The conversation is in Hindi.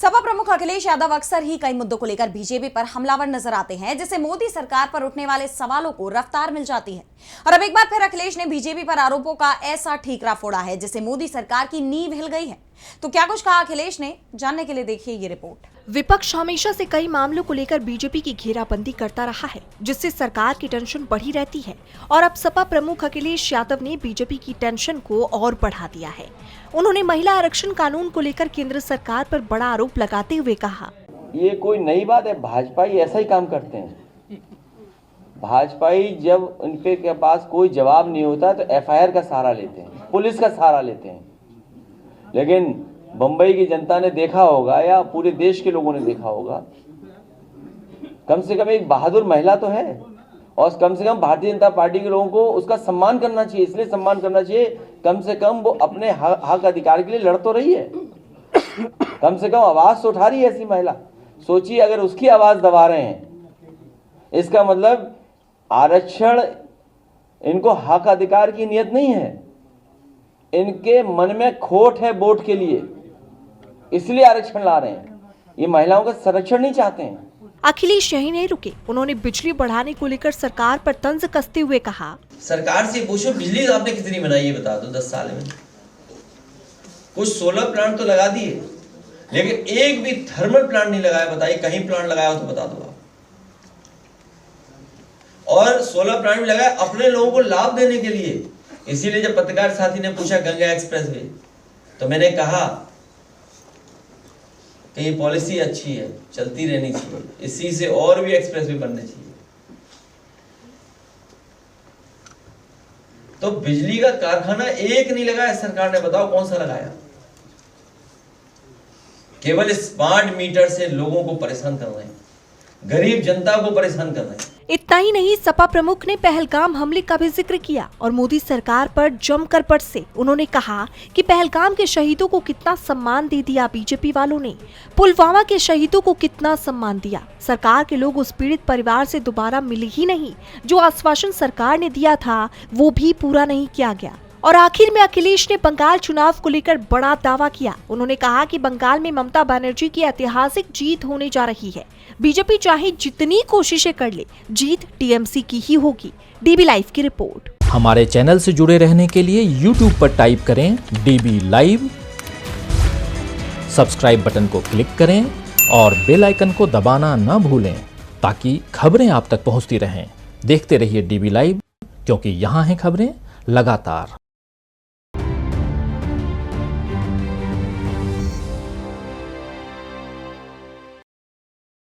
सपा प्रमुख अखिलेश यादव अक्सर ही कई मुद्दों को लेकर बीजेपी पर हमलावर नजर आते हैं, जिससे मोदी सरकार पर उठने वाले सवालों को रफ्तार मिल जाती है। और अब एक बार फिर अखिलेश ने बीजेपी पर आरोपों का ऐसा ठीकरा फोड़ा है जिससे मोदी सरकार की नींव हिल गई है। तो क्या कुछ कहा अखिलेश ने, जानने के लिए देखिए ये रिपोर्ट। विपक्ष हमेशा से कई मामलों को लेकर बीजेपी की घेराबंदी करता रहा है, जिससे सरकार की टेंशन बढ़ी रहती है। और अब सपा प्रमुख अखिलेश यादव ने बीजेपी की टेंशन को और बढ़ा दिया है। उन्होंने महिला आरक्षण कानून को लेकर केंद्र सरकार पर बड़ा आरोप लगाते हुए कहा, ये कोई नई बात है, भाजपाई ऐसा ही काम करते हैं। भाजपाई जब उनके के पास कोई जवाब नहीं होता तो एफआईआर का सहारा लेते हैं, पुलिस का सहारा लेते हैं। लेकिन बंबई की जनता ने देखा होगा या पूरे देश के लोगों ने देखा होगा, कम से कम एक बहादुर महिला तो है, और कम से कम भारतीय जनता पार्टी के लोगों को उसका सम्मान करना चाहिए। इसलिए सम्मान करना चाहिए, कम से कम वो अपने हक अधिकार के लिए लड़ तो रही है, कम से कम आवाज तो उठा रही है ऐसी महिला। सोचिए अगर उसकी आवाज दबा रहे हैं, इसका मतलब आरक्षण, इनको हक अधिकार की नियत नहीं है, इनके मन में खोट है वोट के लिए, इसलिए आरक्षण ला रहे हैं। ये महिलाओं का संरक्षण नहीं चाहते हैं। अखिलेश यही नहीं रुके, उन्होंने बिजली बढ़ाने को लेकर सरकार पर तंज कसते हुए कहा, सरकार से पूछो बिजली आपने कितनी बनाई है, बता दो 10 साल में। कुछ सोलर प्लांट तो लगा दिए, लेकिन एक भी थर्मल प्लांट नहीं लगाया। बताइए कहीं प्लांट लगाया हो तो बता दो आप। और सोलर प्लांट भी लगाया अपने लोगों को लाभ देने के लिए। इसीलिए जब पत्रकार साथी ने पूछा गंगा एक्सप्रेस वे, तो मैंने कहा कि ये पॉलिसी अच्छी है, चलती रहनी चाहिए, इसी से और भी एक्सप्रेस वे बनने चाहिए। तो बिजली का कारखाना एक नहीं लगाया सरकार ने, बताओ कौन सा लगाया। केवल स्मार्ट मीटर से लोगों को परेशान कर रहे हैं, गरीब जनता को परेशान कर रहे हैं। इतना ही नहीं, सपा प्रमुख ने पहलगाम हमले का भी जिक्र किया और मोदी सरकार पर जमकर बरसे। उन्होंने कहा कि पहलगाम के शहीदों को कितना सम्मान दे दिया बीजेपी वालों ने, पुलवामा के शहीदों को कितना सम्मान दिया। सरकार के लोग उस पीड़ित परिवार से दोबारा मिले ही नहीं, जो आश्वासन सरकार ने दिया था वो भी पूरा नहीं किया गया। और आखिर में अखिलेश ने बंगाल चुनाव को लेकर बड़ा दावा किया। उन्होंने कहा कि बंगाल में ममता बनर्जी की ऐतिहासिक जीत होने जा रही है। बीजेपी चाहे जितनी कोशिशें कर ले, जीत टीएमसी की ही होगी। डीबी लाइव की रिपोर्ट। हमारे चैनल से जुड़े रहने के लिए YouTube पर टाइप करें डीबी लाइव, सब्सक्राइब बटन को क्लिक करें और बेल आइकन को दबाना न भूलें ताकि खबरें आप तक पहुंचती रहें। देखते रहिए डीबी लाइव, क्योंकि यहाँ हैं खबरें लगातार।